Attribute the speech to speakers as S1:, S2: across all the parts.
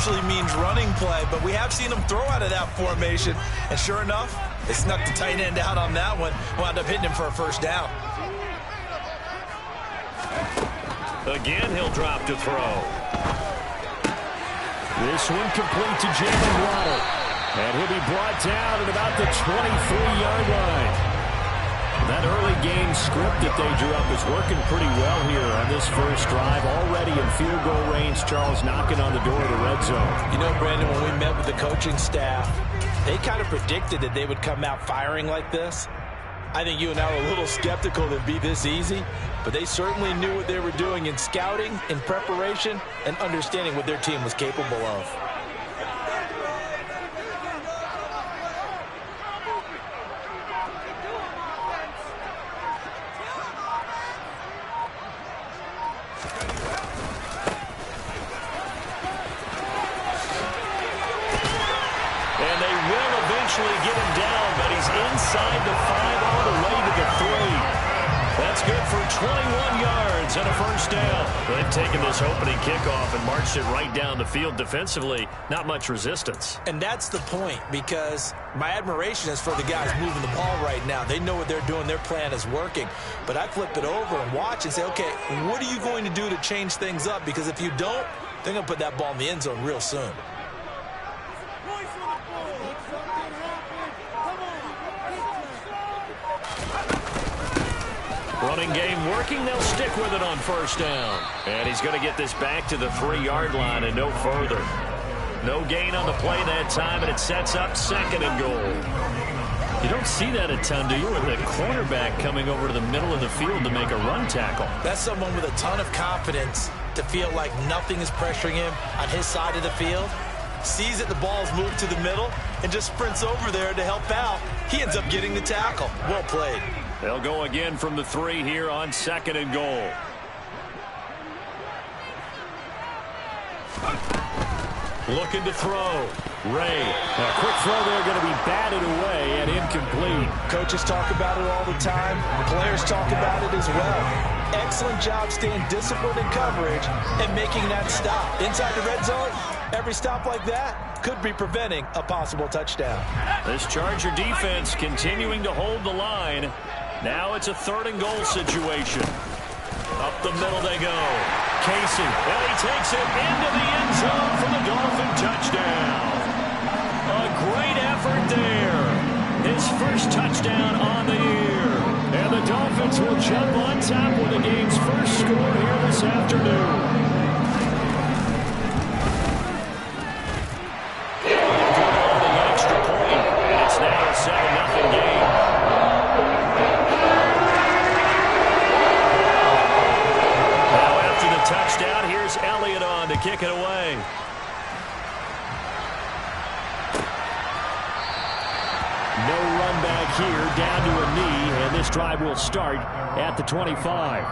S1: usually means running play, but we have seen him throw out of that formation. And sure enough, they snuck the tight end out on that one. Wound up hitting him for a first down.
S2: Again, he'll drop to throw. This one complete to Jalen Waddle. And he'll be brought down at about the 23-yard line. That early game script that they drew up is working pretty well here on this first drive. Already in field goal range, Charles knocking on the door of the red zone.
S1: You know, Brandon, when we met with the coaching staff, they kind of predicted that they would come out firing like this. I think you and I were a little skeptical that it'd be this easy, but they certainly knew what they were doing in scouting, in preparation, and understanding what their team was capable of.
S2: Get him down, but he's inside the 5 all the way to the 3. That's good for 21 yards and a first down. They've taken this opening kickoff and marched it right down the field defensively. Not much resistance.
S1: And that's the point, because my admiration is for the guys moving the ball right now. They know what they're doing. Their plan is working. But I flip it over and watch and say, okay, what are you going to do to change things up? Because if you don't, they're going to put that ball in the end zone real soon.
S2: Running game working. They'll stick with it on first down. And he's going to get this back to the 3-yard line and no further. No gain on the play that time, and it sets up 2nd and goal. You don't see that a ton, do you, with a cornerback coming over to the middle of the field to make a run tackle?
S1: That's someone with a ton of confidence to feel like nothing is pressuring him on his side of the field. Sees that the ball's moved to the middle and just sprints over there to help out. He ends up getting the tackle. Well played.
S2: They'll go again from the 3 here on 2nd and goal. Looking to throw. Ray. A quick throw there going to be batted away and incomplete.
S1: Coaches talk about it all the time. Players talk about it as well. Excellent job staying disciplined in coverage and making that stop. Inside the red zone, every stop like that could be preventing a possible touchdown.
S2: This Charger defense continuing to hold the line. Now it's a 3rd and goal situation. Up the middle they go. Casey, and he takes it into the end zone for the Dolphin touchdown. A great effort there. His first touchdown on the year. And the Dolphins will jump on top with the game's first score here this afternoon. Good on the extra point, and it's now a 7-0 game. Touchdown. Here's Elliott on to kick it away. No run back here, down to a knee, and this drive will start at the 25.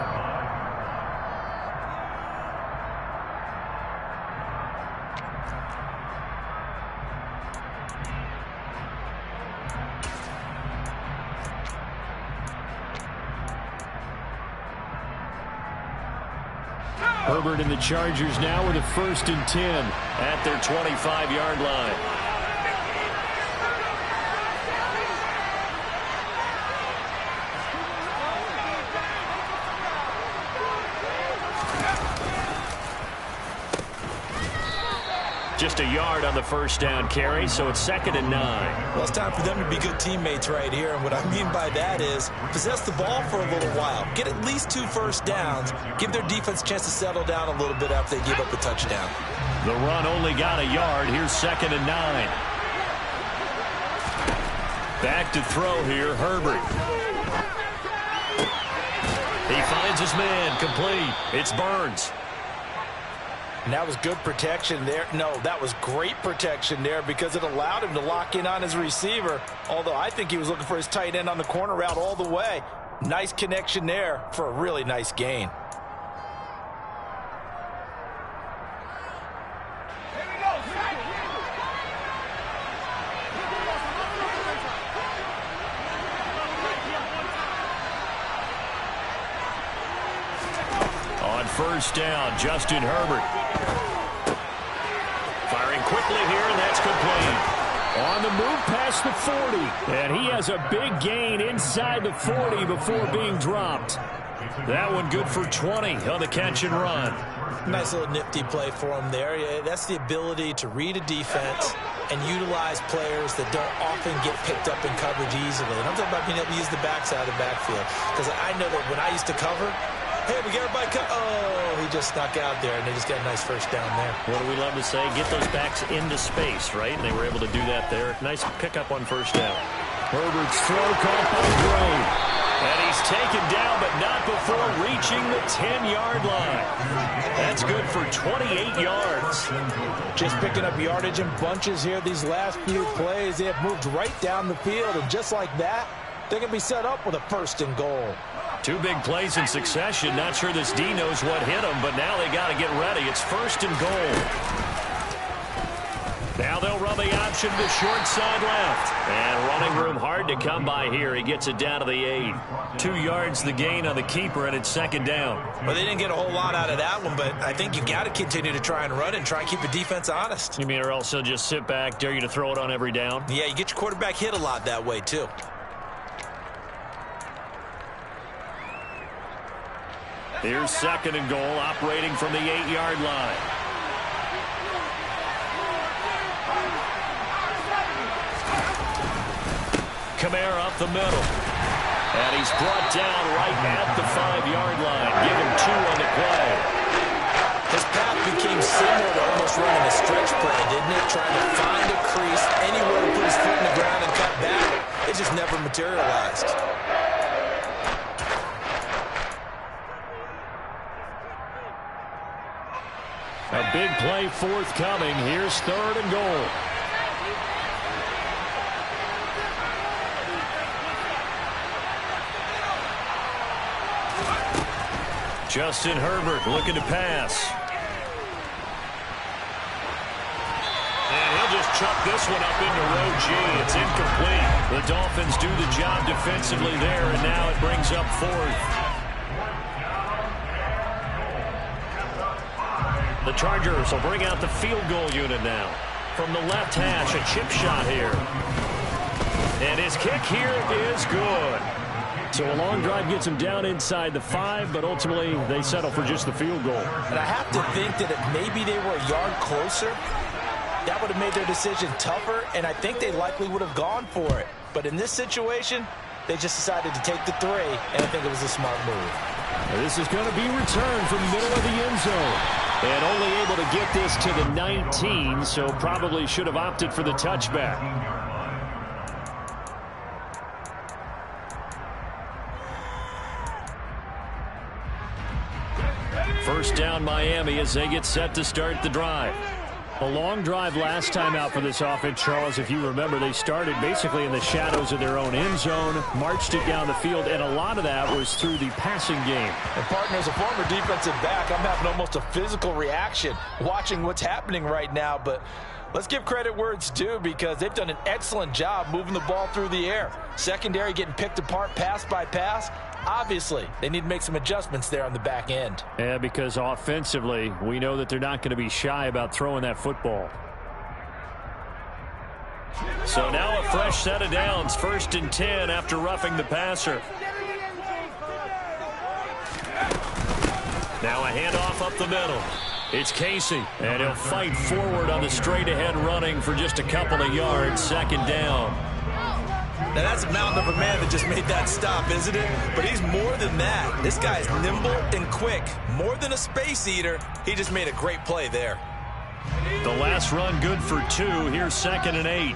S2: Herbert and the Chargers now with a 1st and 10 at their 25-yard line. Just a yard on the first down carry, so it's 2nd and 9.
S1: Well, it's time for them to be good teammates right here, and what I mean by that is possess the ball for a little while, get at least 2 first downs, give their defense a chance to settle down a little bit after they give up a touchdown.
S2: The run only got a yard. Here's 2nd and 9. Back to throw here, Herbert. He finds his man, complete. It's Burns.
S1: And that was good protection there. No, that was great protection there because it allowed him to lock in on his receiver. Although I think he was looking for his tight end on the corner route all the way. Nice connection there for a really nice gain. First down, Justin Herbert. Firing
S2: to move past the 40. And he has a big gain inside the 40 before being dropped. That one good for 20 on the catch and run.
S1: Nice little nifty play for him there. Yeah, that's the ability to read a defense and utilize players that don't often get picked up in coverage easily. And I'm talking about being able to use the backside of the backfield. Because I know that when I used to cover, hey, we got everybody oh, he just snuck out there, and they just got a nice first down there.
S2: What do we love to say? Get those backs into space, right? And they were able to do that there. Nice pickup on first down. Herbert's throw caught by Gray. And he's taken down, but not before reaching the 10-yard line. That's good for 28 yards.
S1: Just picking up yardage in bunches here these last few plays. They have moved right down the field, and just like that, they're going to be set up with a first and goal.
S2: Two big plays in succession. Not sure this D knows what hit him, but now they got to get ready. It's first and goal. Now they'll run the option to short side left. And running room hard to come by here. He gets it down to the 8. 2 yards the gain on the keeper, and it's second down.
S1: Well, they didn't get a whole lot out of that one, but I think you got to continue to try and run and try and keep the defense honest.
S2: You mean or else he'll just sit back, dare you to throw it on every down?
S1: Yeah, you get your quarterback hit a lot that way, too.
S2: Here's second and goal, operating from the 8-yard line. Kamara up the middle. And he's brought down right at the 5-yard line. Give him 2 on the play.
S1: His path became similar to almost running a stretch play, didn't it? Trying to find a crease, anywhere to put his foot in the ground and cut back. It just never materialized.
S2: A big play forthcoming. Here's third and goal. Justin Herbert looking to pass. And he'll just chuck this one up into row G. It's incomplete. The Dolphins do the job defensively there, and now it brings up fourth. The Chargers will bring out the field goal unit now. From the left hash, a chip shot here. And his kick here is good. So a long drive gets him down inside the 5, but ultimately they settle for just the field goal.
S1: And I have to think that if maybe they were a yard closer, that would have made their decision tougher, and I think they likely would have gone for it. But in this situation, they just decided to take the 3, and I think it was a smart move.
S2: This is going to be returned from the middle of the end zone. And only able to get this to the 19, so probably should have opted for the touchback. First down Miami as they get set to start the drive. A long drive last time out for this offense, Charles. If you remember, they started basically in the shadows of their own end zone, marched it down the field, and a lot of that was through the passing game.
S1: And partner, as a former defensive back, I'm having almost a physical reaction watching what's happening right now. But let's give credit where it's due, because they've done an excellent job moving the ball through the air. Secondary getting picked apart pass by pass. Obviously, they need to make some adjustments there on the back end.
S2: Yeah, because offensively, we know that they're not going to be shy about throwing that football. So now a fresh set of downs, 1st and 10 after roughing the passer. Now a handoff up the middle. It's Casey, and he'll fight forward on the straight-ahead running for just a couple of yards, 2nd down.
S1: Now, that's a mountain of a man that just made that stop, isn't it? But he's more than that. This guy's nimble and quick. More than a space eater, he just made a great play there.
S2: The last run good for 2. Here's 2nd and 8.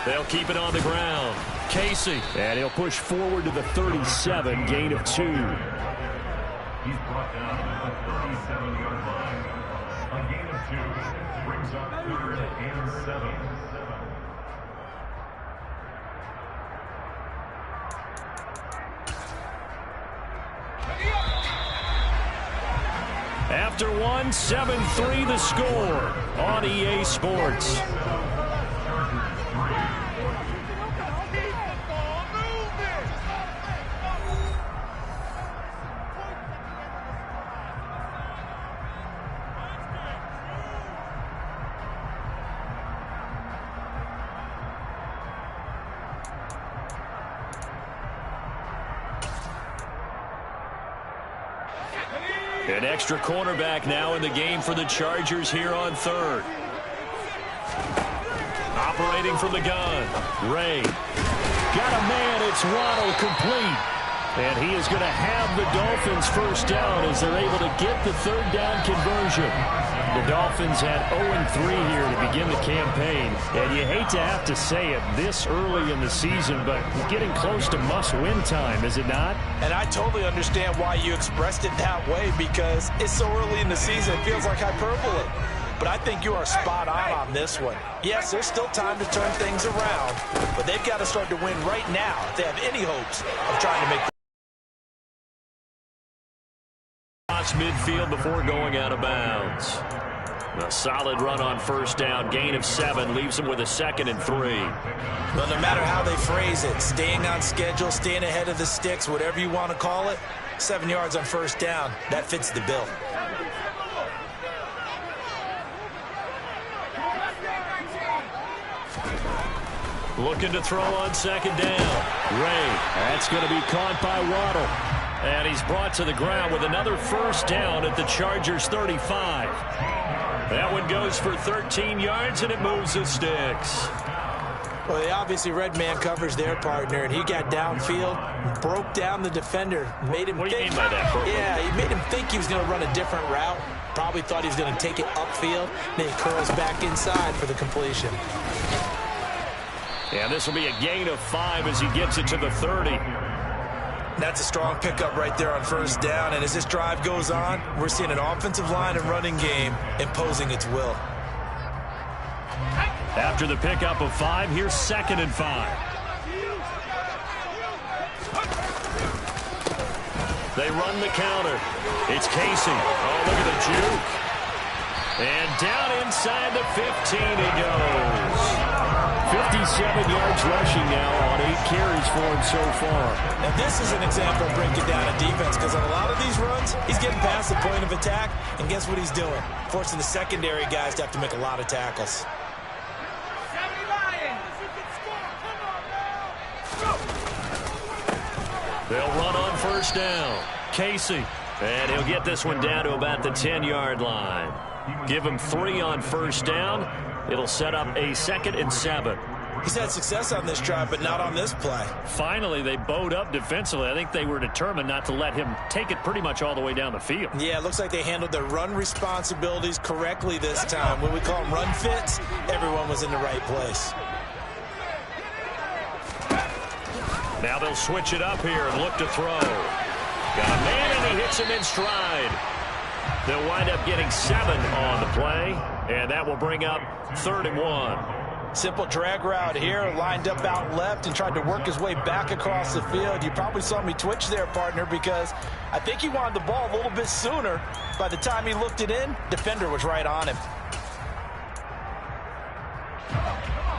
S2: They'll keep it on the ground. Casey, and he'll push forward to the 37, gain of 2.
S3: He's brought down at the 37-yard line. A gain of 2 brings up 3rd and 7.
S2: After 1, 7-3 the score on EA Sports. An extra cornerback now in the game for the Chargers here on third. Operating from the gun. Ray. Got a man. It's Waddle complete. And he is going to have the Dolphins first down as they're able to get the third down conversion. The Dolphins had 0-3 here to begin the campaign. And you hate to have to say it this early in the season, but getting close to must-win time, is it not?
S1: And I totally understand why you expressed it that way, because it's so early in the season, it feels like hyperbole. But I think you are spot on this one. Yes, there's still time to turn things around, but they've got to start to win right now if they have any hopes of trying to make
S2: midfield before going out of bounds. A solid run on first down. Gain of 7 leaves them with a 2nd and 3.
S1: Well, no matter how they phrase it, staying on schedule, staying ahead of the sticks, whatever you want to call it, 7 yards on first down, that fits the bill.
S2: Looking to throw on 2nd down. Ray. That's going to be caught by Waddle. And he's brought to the ground with another first down at the Chargers 35. That one goes for 13 yards, and it moves the sticks.
S1: Well, they obviously red man covers their partner, and he got downfield, broke down the defender, made him
S2: What do you
S1: think.
S2: mean by that, Bert?
S1: Yeah, he made him think he was going to run a different route. Probably thought he was going to take it upfield. Then he curls back inside for the completion.
S2: And this will be a gain of 5 as he gets it to the 30.
S1: That's a strong pickup right there on first down. And as this drive goes on, we're seeing an offensive line and running game imposing its will.
S2: After the pickup of 5, here's 2nd and 5. They run the counter. It's Casey. Oh, look at the juke. And down inside the 15 he goes. 57 yards rushing now on 8 carries for him so far.
S1: Now this is an example of breaking down a defense, because on a lot of these runs, he's getting past the point of attack, and guess what he's doing? Forcing the secondary guys to have to make a lot of tackles.
S2: They'll run on first down. Casey. And he'll get this one down to about the 10-yard line. Give him 3 on first down. It'll set up a 2nd and 7.
S1: He's had success on this drive, but not on this play.
S2: Finally, they bowed up defensively. I think they were determined not to let him take it pretty much all the way down the field.
S1: Yeah, it looks like they handled their run responsibilities correctly this time. When we call them run fits, everyone was in the right place.
S2: Now they'll switch it up here and look to throw. Got a man, and he hits him in stride. They'll wind up getting 7 on the play, and that will bring up 3rd and 1.
S1: Simple drag route here, lined up out left and tried to work his way back across the field. You probably saw me twitch there, partner, because I think he wanted the ball a little bit sooner. By the time he looked it in, defender was right on him.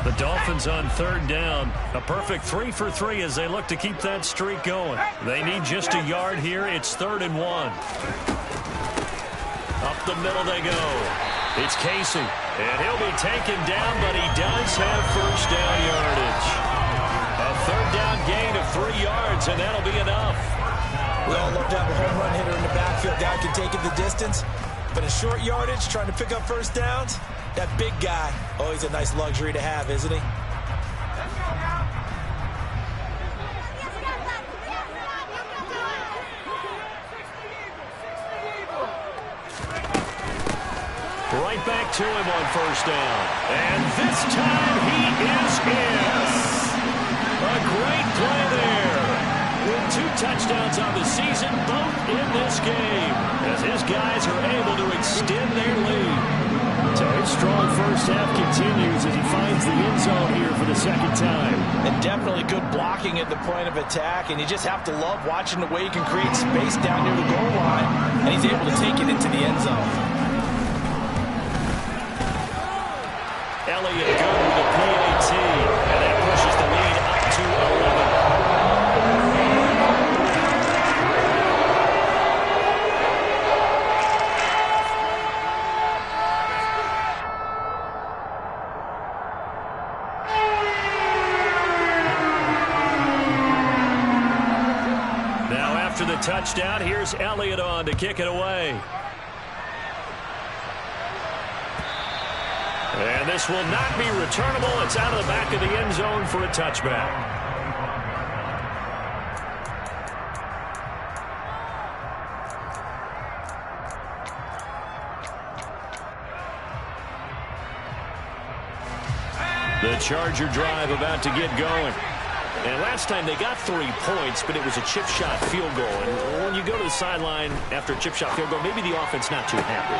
S2: The Dolphins on 3rd down. A perfect 3 for 3 as they look to keep that streak going. They need just a yard here. It's 3rd and 1. Up the middle they go. It's Casey. And he'll be taken down, but he does have first down yardage. A 3rd down gain of 3 yards, and that'll be enough.
S1: We all love to have a home run hitter in the backfield. Guy can take it the distance. But in short yardage, trying to pick up first downs, that big guy, oh, he's a nice luxury to have, isn't he?
S2: Right back to him on first down. And this time he is in. A great play there. With 2 touchdowns on the season, both in this game, as his guys are able to extend their lead. So his strong first half continues as he finds the end zone here for the 2nd time.
S1: And definitely good blocking at the point of attack, and you just have to love watching the way he can create space down near the goal line, and he's able to take it into the end zone.
S2: Elliott good with the PAT, and that pushes the lead up to 11. touchdown. Here's Elliott on to kick it away. And this will not be returnable. It's out of the back of the end zone for a touchback. The Charger drive about to get going. And last time they got 3 points, but it was a chip shot field goal. And when you go to the sideline after a chip shot field goal, maybe the offense not too happy.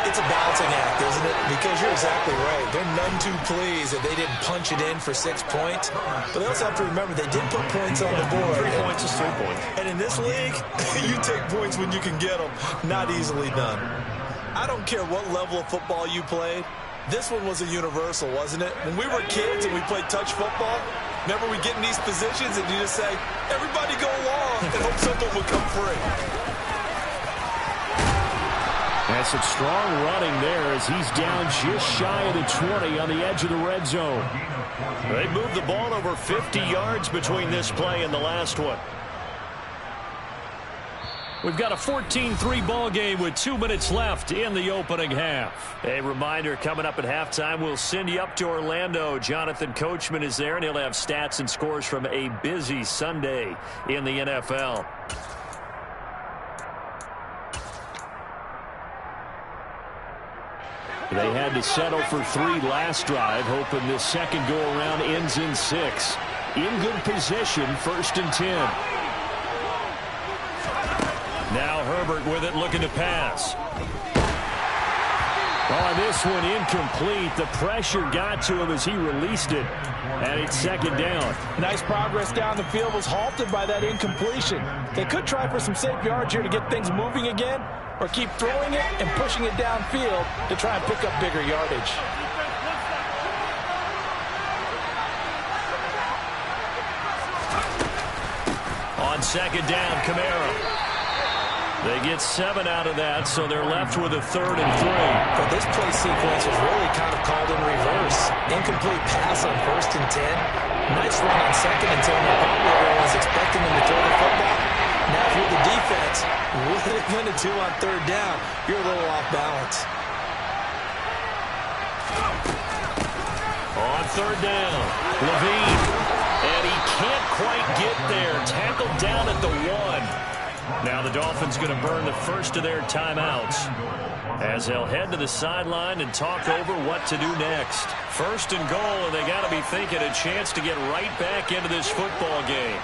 S1: It's a balancing act, isn't it? Because you're exactly right. They're none too pleased that they didn't punch it in for 6 points. But they also have to remember they did put points on the board.
S2: 3 points is 3 points.
S1: And in this league, you take points when you can get them. Not easily done. I don't care what level of football you played. This one was a universal, wasn't it? When we were kids and we played touch football, remember we get in these positions and you just say, everybody go along, and hope something would come free.
S2: That's some strong running there as he's down just shy of the 20 on the edge of the red zone. They moved the ball over 50 yards between this play and the last one. We've got a 14-3 ball game with 2 minutes left in the opening half. A reminder, coming up at halftime, we'll send you up to Orlando. Jonathan Coachman is there, and he'll have stats and scores from a busy Sunday in the NFL. They had to settle for 3 last drive, hoping this second go-around ends in 6. In good position, 1st and 10. Now Herbert with it, looking to pass. Oh, this one incomplete. The pressure got to him as he released it. And it's 2nd down.
S1: Nice progress down the field was halted by that incompletion. They could try for some safe yards here to get things moving again, or keep throwing it and pushing it downfield to try and pick up bigger yardage.
S2: On 2nd down, Kamara. They get 7 out of that, so they're left with a 3rd and 3.
S1: But this play sequence was really kind of called in reverse. Incomplete pass on 1st and 10. Nice run on 2nd and 10. Probably everyone was expecting them to throw the football. Now if you're the defense, what are they going to do on 3rd down? You're a little off balance.
S2: On 3rd down, Levine. And he can't quite get there. Tackled down at the 1. Now the Dolphins going to burn the first of their timeouts as they'll head to the sideline and talk over what to do next. 1st and goal, and they got to be thinking a chance to get right back into this football game.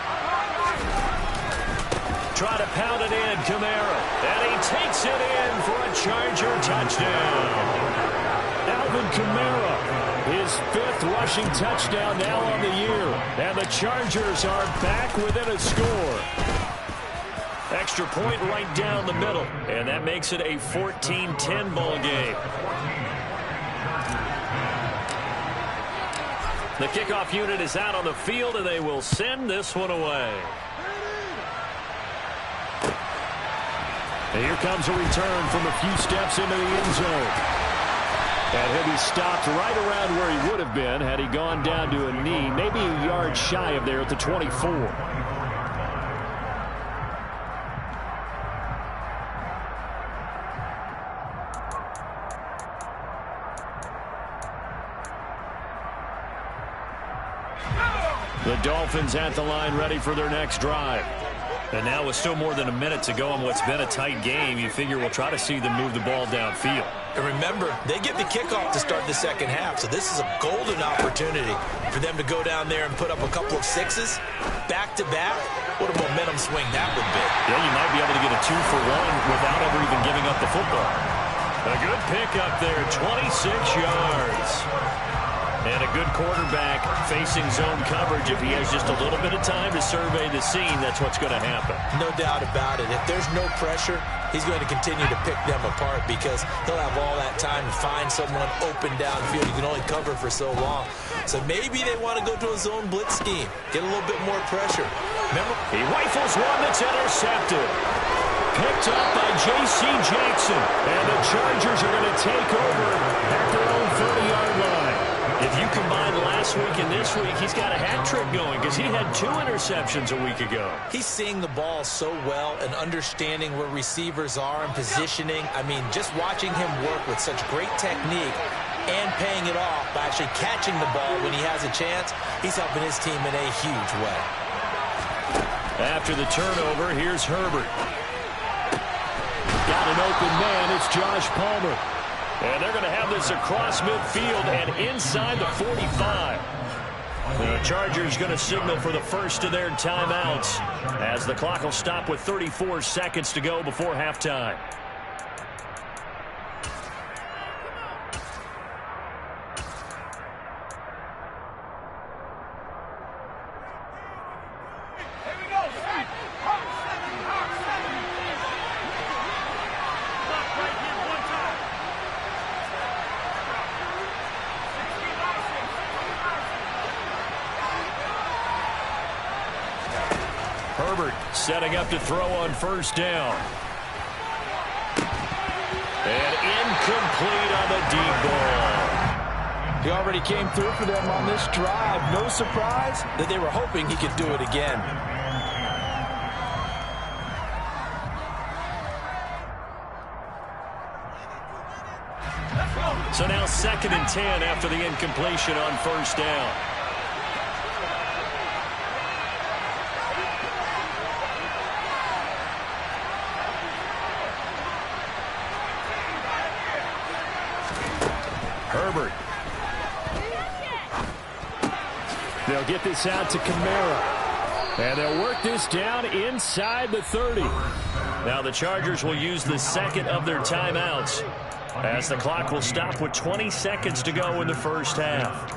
S2: Try to pound it in, Kamara, and he takes it in for a Charger touchdown. Alvin Kamara, his 5th rushing touchdown now on the year, and the Chargers are back within a score. Extra point right down the middle, and that makes it a 14-10 ball game. The kickoff unit is out on the field, and they will send this one away. And here comes a return from a few steps into the end zone. And he'll be stopped right around where he would have been had he gone down to a knee, maybe a yard shy of there at the 24. The Dolphins at the line, ready for their next drive. And now with still more than a minute to go in what's been a tight game, you figure we'll try to see them move the ball downfield.
S1: And remember, they get the kickoff to start the second half, so this is a golden opportunity for them to go down there and put up a couple of 6s back-to-back. What a momentum swing that would be.
S2: Yeah, you might be able to get a 2-for-1 without ever even giving up the football. A good pickup there, 26 yards. And a good quarterback facing zone coverage. If he has just a little bit of time to survey the scene, that's what's going to happen.
S1: No doubt about it. If there's no pressure, he's going to continue to pick them apart because he'll have all that time to find someone open downfield. You can only cover for so long. So maybe they want to go to a zone blitz scheme, get a little bit more pressure. Remember,
S2: he rifles one that's intercepted. Picked up by J.C. Jackson. And the Chargers are going to take over at their own 30-yard line. If you combine last last week and this week, he's got a hat trick going because he had 2 interceptions a week ago.
S1: He's seeing the ball so well and understanding where receivers are and positioning. I mean, just watching him work with such great technique and paying it off by actually catching the ball when he has a chance, he's helping his team in a huge way.
S2: After the turnover, here's Herbert. Got an open man. It's Josh Palmer. And they're going to have this across midfield and inside the 45. The Chargers going to signal for the first of their timeouts as the clock will stop with 34 seconds to go before halftime. Herbert setting up to throw on first down. And incomplete on the deep ball.
S1: He already came through for them on this drive. No surprise that they were hoping he could do it again.
S2: So now 2nd and 10 after the incompletion on first down. Herbert. They'll get this out to Kamara. And they'll work this down inside the 30. Now the Chargers will use the second of their timeouts as the clock will stop with 20 seconds to go in the first half.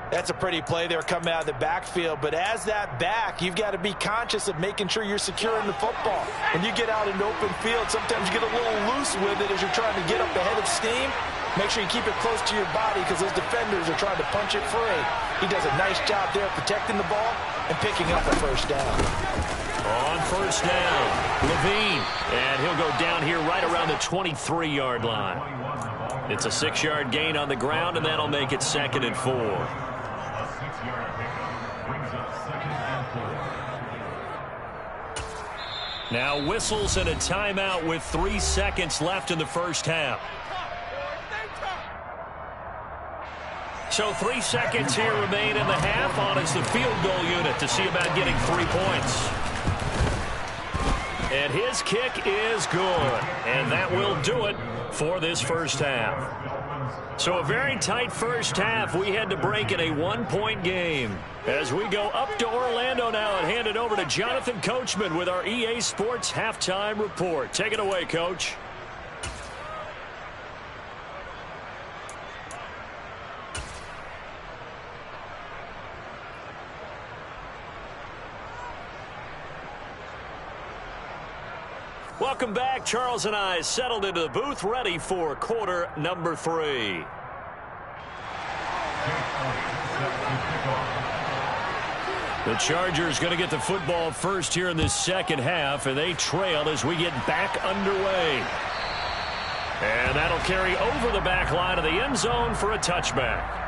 S1: That's a pretty play there coming out of the backfield, but as that back, you've got to be conscious of making sure you're securing the football. When you get out in open field, sometimes you get a little loose with it as you're trying to get up ahead of steam. Make sure you keep it close to your body because those defenders are trying to punch it free. He does a nice job there protecting the ball and picking up a first down.
S2: On first down, Levine. And he'll go down here right around the 23-yard line. It's a 6-yard gain on the ground, and that'll make it 2nd and 4.
S3: A 6-yard pickup brings up 2nd and 4.
S2: Now whistles and a timeout with 3 seconds left in the first half. So 3 seconds here remain in the half on as the field goal unit to see about getting 3 points. And his kick is good. And that will do it for this first half. So a very tight first half. We had to break in a 1-point game. As we go up to Orlando now and hand it over to Jonathan Coachman with our EA Sports Halftime Report. Take it away, Coach. Welcome back. Charles and I settled into the booth ready for quarter number 3. The Chargers going to get the football first here in this second half, and they trail as we get back underway. And that'll carry over the back line of the end zone for a touchback.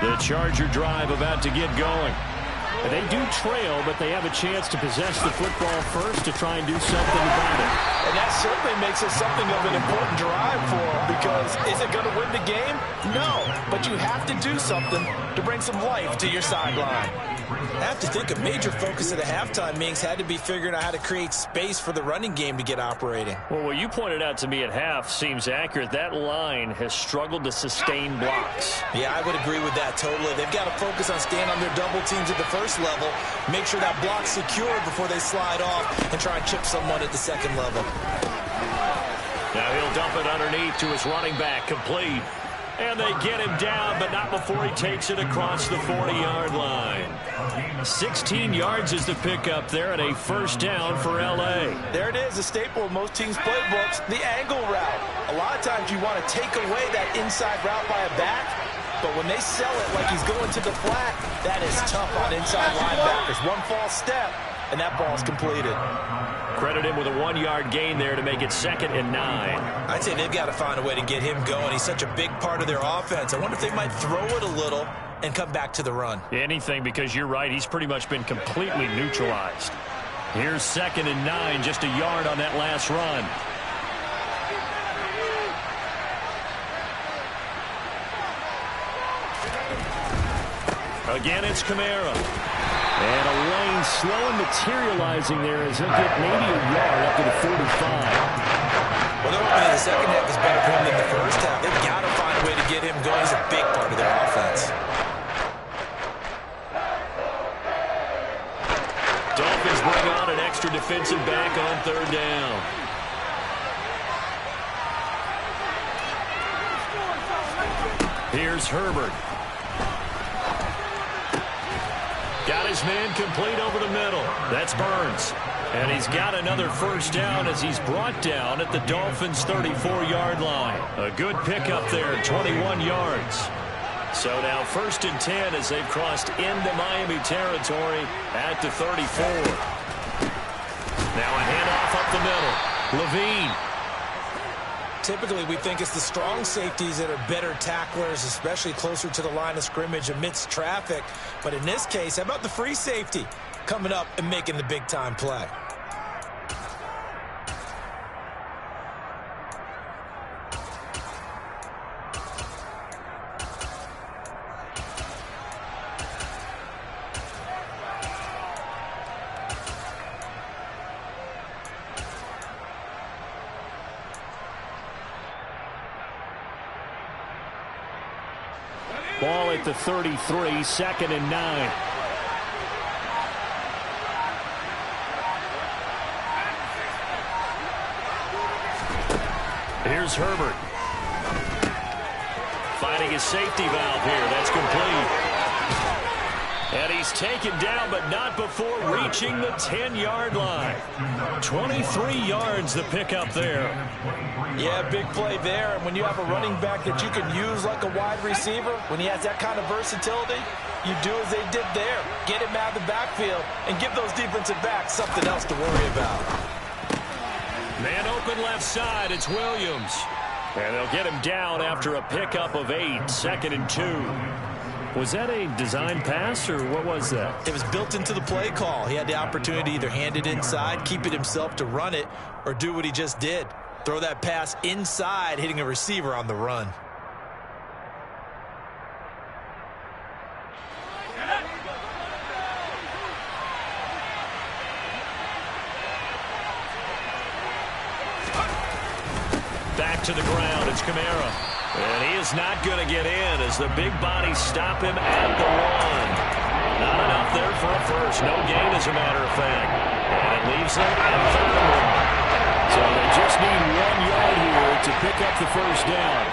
S2: The Charger drive about to get going. They do trail, but they have a chance to possess the football first to try and do something about it.
S1: And that certainly makes it something of an important drive for them because is it going to win the game? No, but you have to do something to bring some life to your sideline. I have to think a major focus of the halftime meetings had to be figuring out how to create space for the running game to get operating.
S2: Well, what you pointed out to me at half seems accurate. That line has struggled to sustain blocks.
S1: Yeah, I would agree with that totally. They've got to focus on staying on their double teams at the first level, make sure that block's secured before they slide off and try and chip someone at the second level.
S2: Now he'll dump it underneath to his running back, complete. And they get him down, but not before he takes it across the 40-yard line. 16 yards is the pickup there, and a first down for L.A.
S1: There it is, a staple of most teams' playbooks, the angle route. A lot of times you want to take away that inside route by a back, but when they sell it like he's going to the flat, that is tough on inside linebackers. One false step, and that ball's completed.
S2: Credit him with a 1-yard gain there to make it 2nd and 9.
S1: I'd say they've got to find a way to get him going. He's such a big part of their offense. I wonder if they might throw it a little and come back to the run.
S2: Anything, because you're right. He's pretty much been completely neutralized. Here's 2nd and 9, just a yard on that last run. Again, it's Kamara. And a lane slow and materializing there as he'll get maybe a yard up to the 45.
S1: Well, they're hoping the second half is better for him than the first half. They've got to find a way to get him going. He's a big part of their offense.
S2: Dolphins bring on an extra defensive back on 3rd down. Here's Herbert. Got his man complete over the middle. That's Burns. And he's got another first down as he's brought down at the Dolphins' 34-yard line. A good pickup there, 21 yards. So now 1st and 10 as they've crossed into Miami territory at the 34. Now a handoff up the middle. Levine.
S1: Typically, we think it's the strong safeties that are better tacklers, especially closer to the line of scrimmage amidst traffic. But in this case, how about the free safety coming up and making the big-time play?
S2: Ball at the 33, 2nd and 9. Here's Herbert. Finding his safety valve here. That's complete. And he's taken down, but not before reaching the 10-yard line. 23 yards the pickup there.
S1: Yeah, big play there. And when you have a running back that you can use like a wide receiver, when he has that kind of versatility, you do as they did there. Get him out of the backfield and give those defensive backs something else to worry about.
S2: Man open left side, it's Williams. And they'll get him down after a pickup of 8, 2nd and 2. Was that a design pass, or what was that?
S1: It was built into the play call. He had the opportunity to either hand it inside, keep it himself to run it, or do what he just did. Throw that pass inside, hitting a receiver on the run.
S2: Back to the ground, it's Kamara. And he is not going to get in as the big bodies stop him at the 1. Not enough there for a first. No gain, as a matter of fact. And it leaves them at 3rd and 1. So they just need 1 yard here to pick up the first down.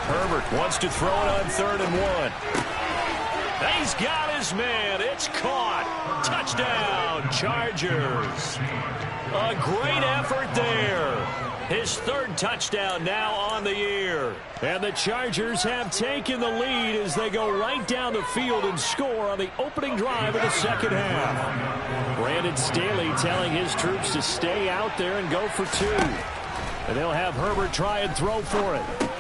S2: Herbert wants to throw it on 3rd and 1. He's got his man. It's caught. Touchdown, Chargers. A great effort there. His 3rd touchdown now on the year. And the Chargers have taken the lead as they go right down the field and score on the opening drive of the 2nd half. Brandon Staley telling his troops to stay out there and go for 2. And they'll have Herbert try and throw for it.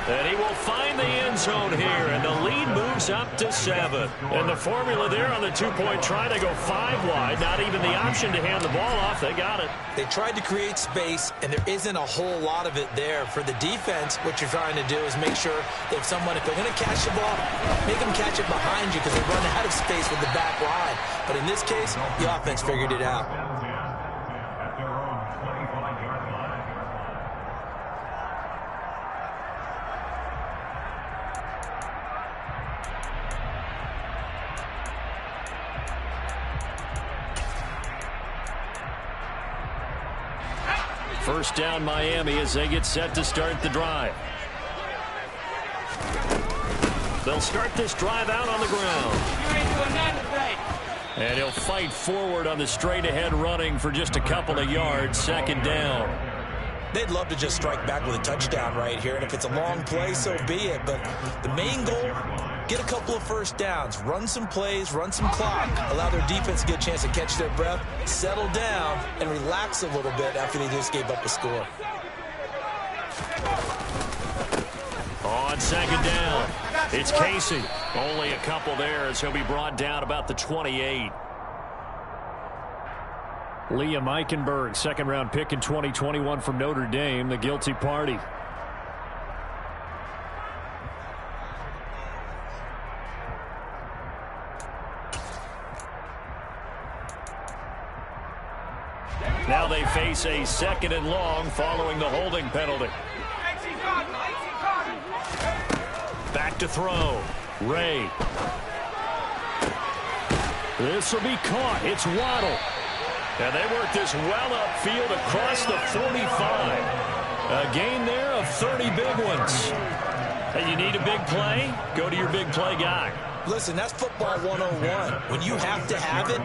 S2: And he will find the end zone here, and the lead moves up to 7. And the formula there on the 2-point try to go 5 wide. Not even the option to hand the ball off. They got it.
S1: They tried to create space, and there isn't a whole lot of it there. For the defense, what you're trying to do is make sure that if they're going to catch the ball, make them catch it behind you because they run out of space with the back line. But in this case, the offense figured it out.
S2: First down Miami as they get set to start the drive. They'll start this drive out on the ground. And he'll fight forward on the straight ahead running for just a couple of yards. 2nd down.
S1: They'd love to just strike back with a touchdown right here, and if it's a long play, so be it. But the main goal, get a couple of first downs, run some plays, run some clock, allow their defense to get a chance to catch their breath, settle down, and relax a little bit after they just gave up a score.
S2: On second down, it's Casey. Only a couple there as he'll be brought down about the 28. Liam Eichenberg, second-round pick in 2021 from Notre Dame, the guilty party. Now they face a second and long following the holding penalty. Back to throw. Ray. This will be caught. It's Waddle. And they work this well upfield across the 45. A gain there of 30 big ones. Hey, you need a big play? Go to your big play guy.
S1: Listen, that's football 101. When you have to have it,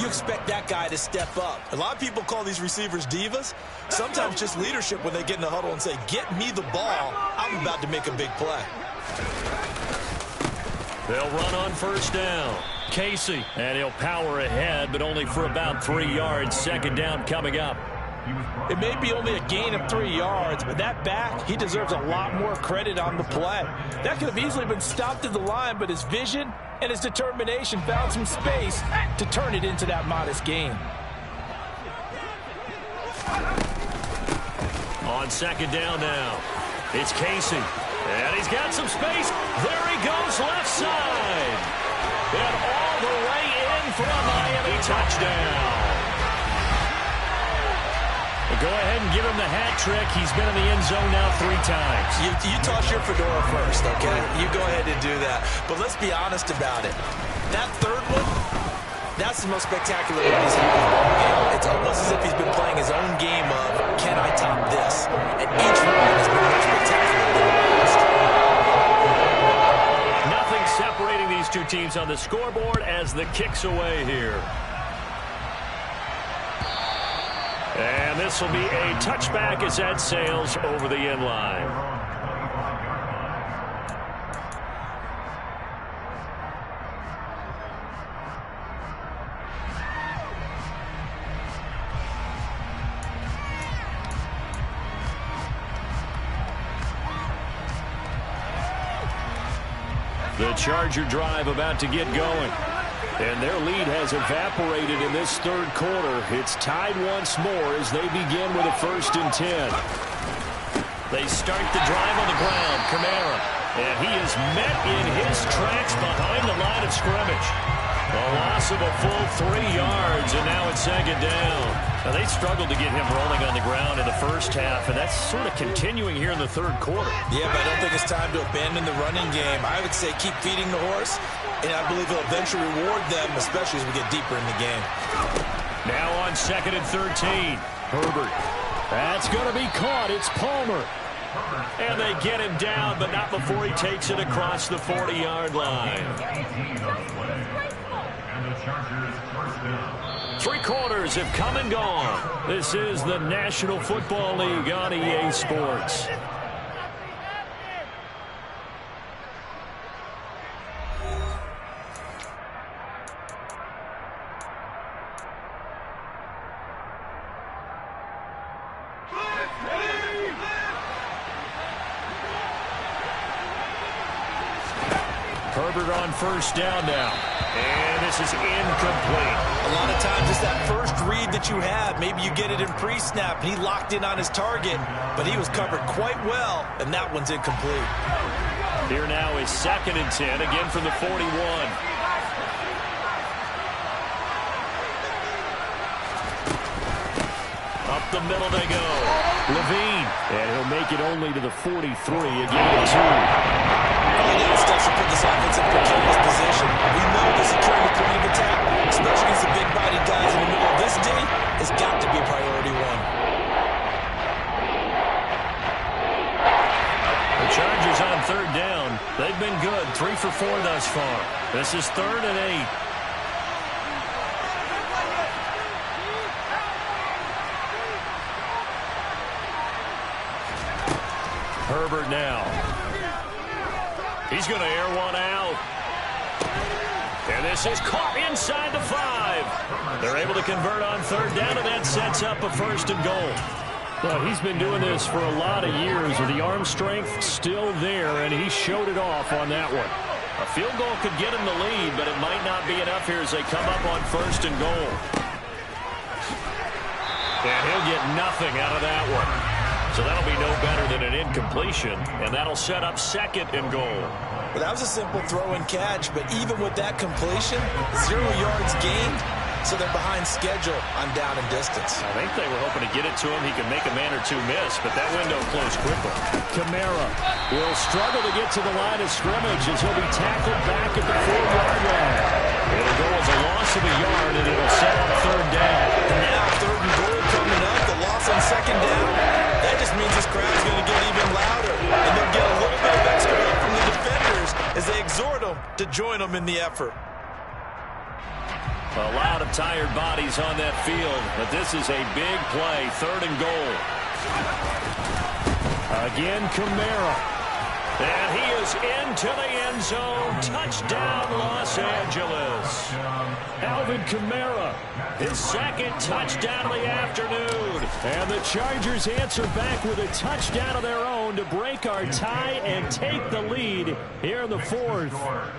S1: you expect that guy to step up. A lot of people call these receivers divas. Sometimes just leadership when they get in the huddle and say, get me the ball. I'm about to make a big play.
S2: They'll run on first down. Casey, and he'll power ahead, but only for about 3 yards. Second down coming up.
S1: It may be only a gain of 3 yards, but that back, he deserves a lot more credit on the play. That could have easily been stopped at the line, but his vision and his determination found some space to turn it into that modest gain.
S2: On second down now, it's Casey, and he's got some space. There he goes, left side. And all the way in for a Miami touchdown. Go ahead and give him the hat trick. He's been in the end zone now 3 times.
S1: You toss your fedora first, okay? You go ahead and do that. But let's be honest about it. That third one, that's the most spectacular one he's had in the ball game. It's almost as if he's been playing his own game of, can I top this? And each one has been more spectacular than the last.
S2: Nothing separating these two teams on the scoreboard as the kick's away here. And this will be a touchback as that sails over the end line. The Charger drive about to get going. And their lead has evaporated in this third quarter. It's tied once more as they begin with a 1st and 10. They start the drive on the ground. Kamara. And he is met in his tracks behind the line of scrimmage. A loss of a full 3 yards, and now it's second down. Now, they struggled to get him rolling on the ground in the first half, and that's sort of continuing here in the third quarter.
S1: Yeah, but I don't think it's time to abandon the running game. I would say keep feeding the horse, and I believe he'll eventually reward them, especially as we get deeper in the game.
S2: Now on 2nd and 13. Herbert. That's going to be caught. It's Palmer. And they get him down, but not before he takes it across the 40-yard line. 3 quarters have come and gone. This is the National Football League on EA Sports. Herbert on first down now. And this is incomplete.
S1: A lot of times it's that first read that you have. Maybe you get it in pre-snap, and he locked in on his target, but he was covered quite well, and that one's incomplete.
S2: Here now is 2nd and 10, again from the 41. Up the middle they go. Levine. And he'll make it only to the 43, a gain of 2.
S1: Steps to put this offense in a precarious position. We know the security point of attack, especially against the big body guys in the middle of this D, has got to be priority 1.
S2: The Chargers on 3rd down. They've been good, 3 for 4 thus far. This is 3rd and 8. Herbert now. He's going to air one out. And this is caught inside the 5. They're able to convert on third down, and that sets up a 1st and goal. Well, he's been doing this for a lot of years with the arm strength still there, and he showed it off on that one. A field goal could get him the lead, but it might not be enough here as they come up on 1st and goal. And he'll get nothing out of that one. So that'll be no better than an incompletion, and that'll set up 2nd and goal.
S1: Well, that was a simple throw and catch, but even with that completion, 0 yards gained, so they're behind schedule on down and distance.
S2: I think they were hoping to get it to him. He could make a man or two miss, but that window closed quickly. Kamara will struggle to get to the line of scrimmage as he'll be tackled back at the 4-yard line. It'll go as a loss of a yard, and it'll set up 3rd down.
S1: And now 3rd and goal coming up, the loss on 2nd down. That just means this crowd's going to get even louder, and they'll get a little bit of extra help from the defenders as they exhort them to join them in the effort.
S2: A lot of tired bodies on that field, but this is a big play, 3rd and goal. Again, Kamara. And he is into the end zone. Touchdown, Los Angeles. Alvin Kamara, his 2nd touchdown of the afternoon. And the Chargers answer back with a touchdown of their own to break our tie and take the lead here in the 4th.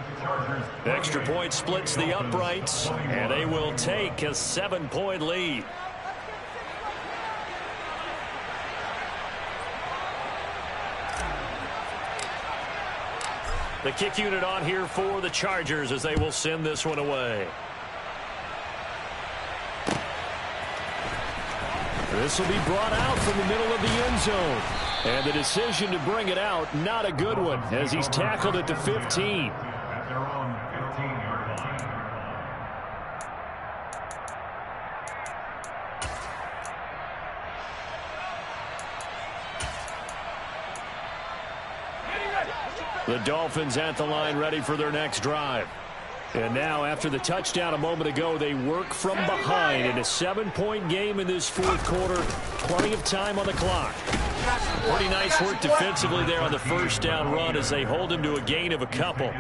S2: Extra point splits the uprights, and they will take a 7-point lead. The kick unit on here for the Chargers as they will send this one away. This will be brought out from the middle of the end zone. And the decision to bring it out, not a good one, as he's tackled at the 15.
S3: At their own 15-yard line.
S2: The Dolphins at the line ready for their next drive. And now after the touchdown a moment ago, they work from behind in a 7-point game in this 4th quarter. Plenty of time on the clock. Pretty nice work defensively there on the 1st down run as they hold him to a gain of a couple.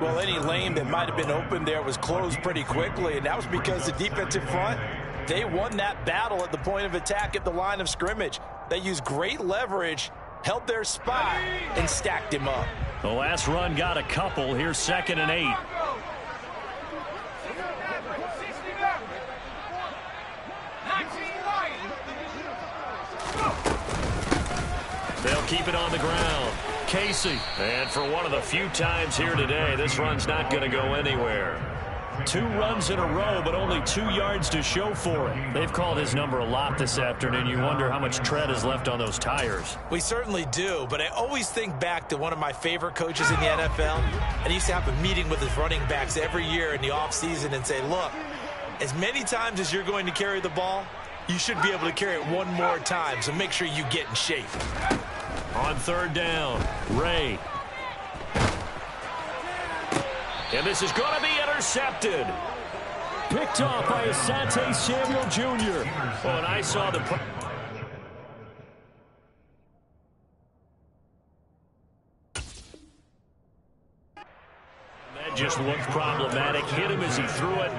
S1: Well, any lane that might have been open there was closed pretty quickly, and that was because the defensive front, they won that battle at the point of attack at the line of scrimmage. They used great leverage, held their spot, and stacked him up.
S2: The last run got a couple. Here's 2nd and 8. They'll keep it on the ground. Casey. And for one of the few times here today, this run's not going to go anywhere. 2 runs in a row, but only 2 yards to show for it. They've called his number a lot this afternoon. You wonder how much tread is left on those tires.
S1: We certainly do, but I always think back to one of my favorite coaches in the NFL, and he used to have a meeting with his running backs every year in the offseason and say, look, as many times as you're going to carry the ball, you should be able to carry it one more time, so make sure you get in shape.
S2: On 3rd down, Ray. And this is going to be intercepted. Picked off by Asante Samuel Jr. Oh, and I saw the... That just looked problematic. Hit him as he threw it,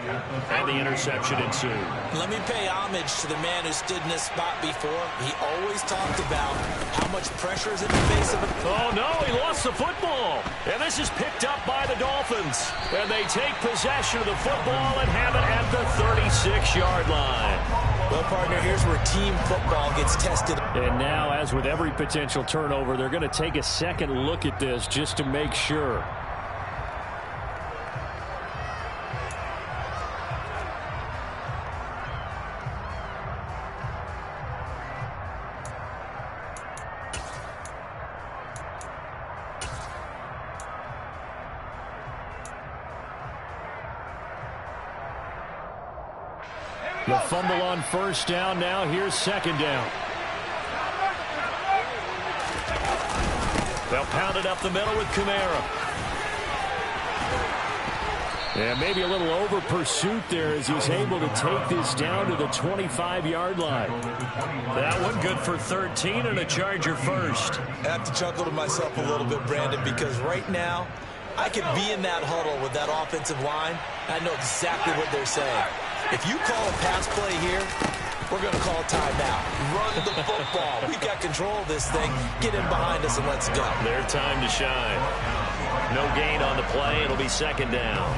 S2: and the interception ensued.
S1: Let me pay homage to the man who stood in this spot before. He always talked about how much pressure is in the face of it.
S2: Oh, no, he lost the football. And this is picked up by the Dolphins. And they take possession of the football and have it at the 36-yard line.
S1: Well, partner, here's where team football gets tested.
S2: And now, as with every potential turnover, they're going to take a second look at this just to make sure. The fumble on 1st down. Now here's 2nd down. They'll pound it up the middle with Kamara. Yeah, maybe a little over pursuit there as he's able to take this down to the 25-yard line. That one good for 13 and a Charger first.
S1: I have to chuckle to myself a little bit, Brandon, because right now I could be in that huddle with that offensive line. I know exactly what they're saying. If you call a pass play here, we're going to call a timeout. Run the football. We've got control of this thing. Get in behind us and let's go.
S2: Their time to shine. No gain on the play. It'll be second down.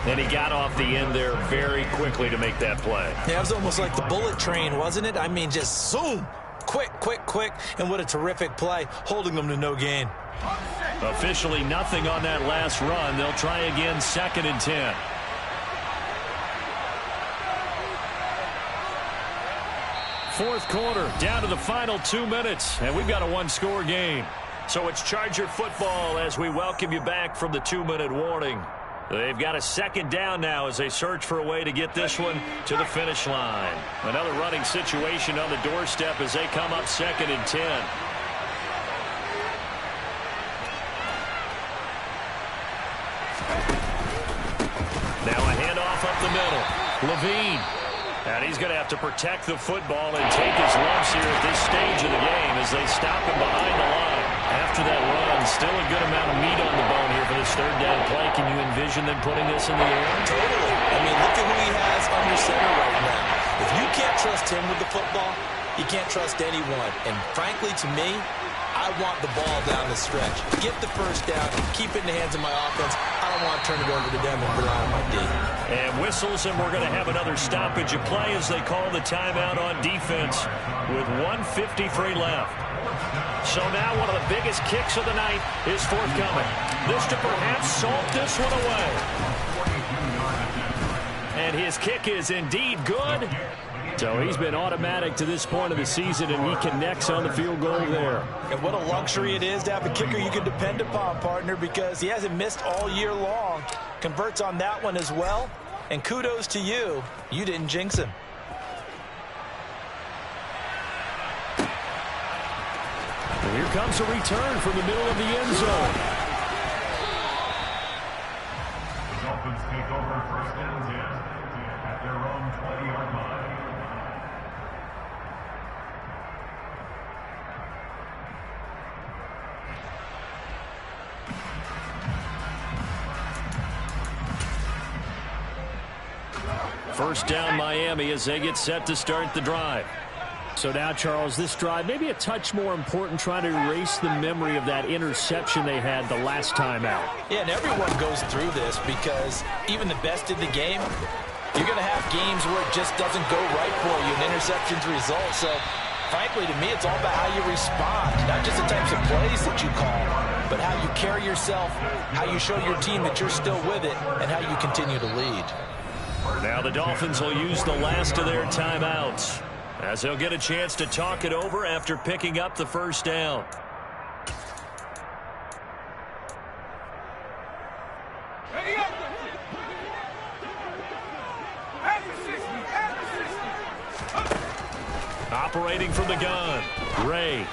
S2: And he got off the end there very quickly to make that play.
S1: Yeah, it was almost like the bullet train, wasn't it? I mean, just zoom. Quick, quick, quick. And what a terrific play, holding them to no gain.
S2: Officially nothing on that last run. They'll try again, 2nd and 10. Fourth quarter, down to the final 2 minutes, and we've got a one-score game. So it's Charger football as we welcome you back from the 2-minute warning. They've got a second down now as they search for a way to get this one to the finish line. Another running situation on the doorstep as they come up 2nd and 10. Now a handoff up the middle. Levine. And he's going to have to protect the football and take his lumps here at this stage of the game as they stop him behind the line. After that run, still a good amount of meat on the bone here for this third down play. Can you envision them putting this in the air?
S1: Totally. I mean, look at who he has under center right now. If you can't trust him with the football, you can't trust anyone. And frankly, to me, I want the ball down the stretch. Get the first down, keep it in the hands of my offense. I don't want to turn it over to them and rely on my D.
S2: And whistles, and we're going to have another stoppage of play as they call the timeout on defense with 1:53 left. So now one of the biggest kicks of the night is forthcoming. This to perhaps salt this one away. And his kick is indeed good. So he's been automatic to this point of the season, and he connects on the field goal there.
S1: And what a luxury it is to have a kicker you can depend upon, partner, because he hasn't missed all year long. Converts on that one as well. And kudos to you. You didn't jinx him.
S2: And here comes a return from the middle of the end zone.
S3: The Dolphins take over 1st and 10 at their own 20-yard line.
S2: First down Miami as they get set to start the drive. So now, Charles, this drive maybe a touch more important, trying to erase the memory of that interception they had the last time out.
S1: Yeah, and everyone goes through this because even the best in the game, you're going to have games where it just doesn't go right for you and interceptions result. So, frankly, to me, it's all about how you respond, not just the types of plays that you call, but how you carry yourself, how you show your team that you're still with it, and how you continue to lead.
S2: Now the Dolphins will use the last of their timeouts as they'll get a chance to talk it over after picking up the first down. Operating from the gun, Ray.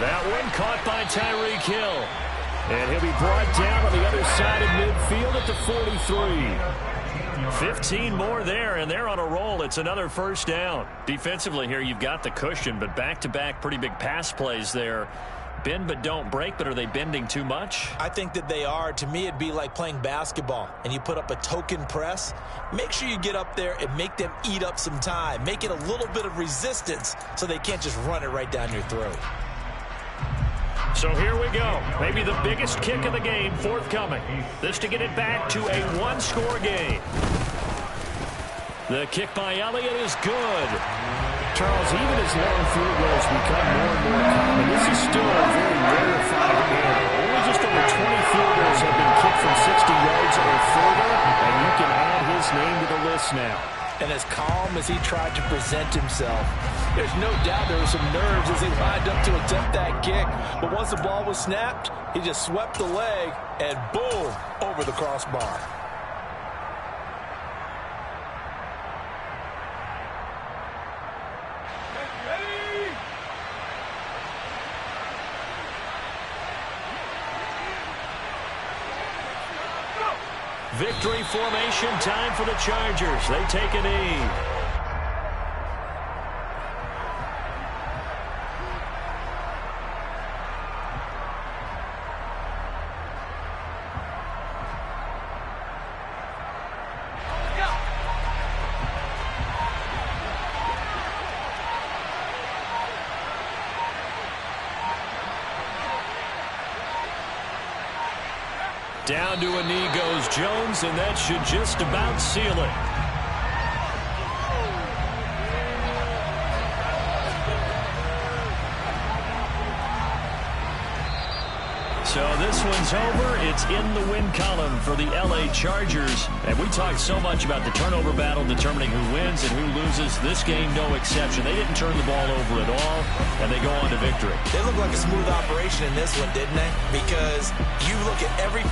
S2: That one caught by Tyreek Hill. And he'll be brought down on the other side of midfield at the 43. 15 more there, and they're on a roll. It's another first down. Defensively here, you've got the cushion, but back-to-back pretty big pass plays there. Bend but don't break, but are they bending too much?
S1: I think that they are. To me, it'd be like playing basketball, and you put up a token press. Make sure you get up there and make them eat up some time. Make it a little bit of resistance so they can't just run it right down your throat.
S2: So here we go. Maybe the biggest kick of the game forthcoming. This to get it back to a one-score game. The kick by Elliott is good. Charles, even as long field goals become more and more common, this is still a very rarefied error. Only just over 20 field goals have been kicked from 60 yards or further, and you can add his name to the list now.
S1: And as calm as he tried to present himself, there's no doubt there were some nerves as he lined up to attempt that kick. But once the ball was snapped, he just swept the leg and boom, over the crossbar.
S2: victory formation, time for the Chargers. They take a knee. Down to a knee goes Jones, and that should just about seal it. So this one's over. It's in the win column for the LA Chargers. And we talked so much about the turnover battle determining who wins and who loses. This game, no exception. They didn't turn the ball over at all, and they go on to victory.
S1: They look like a smooth operation in this one, didn't they? Because you look at every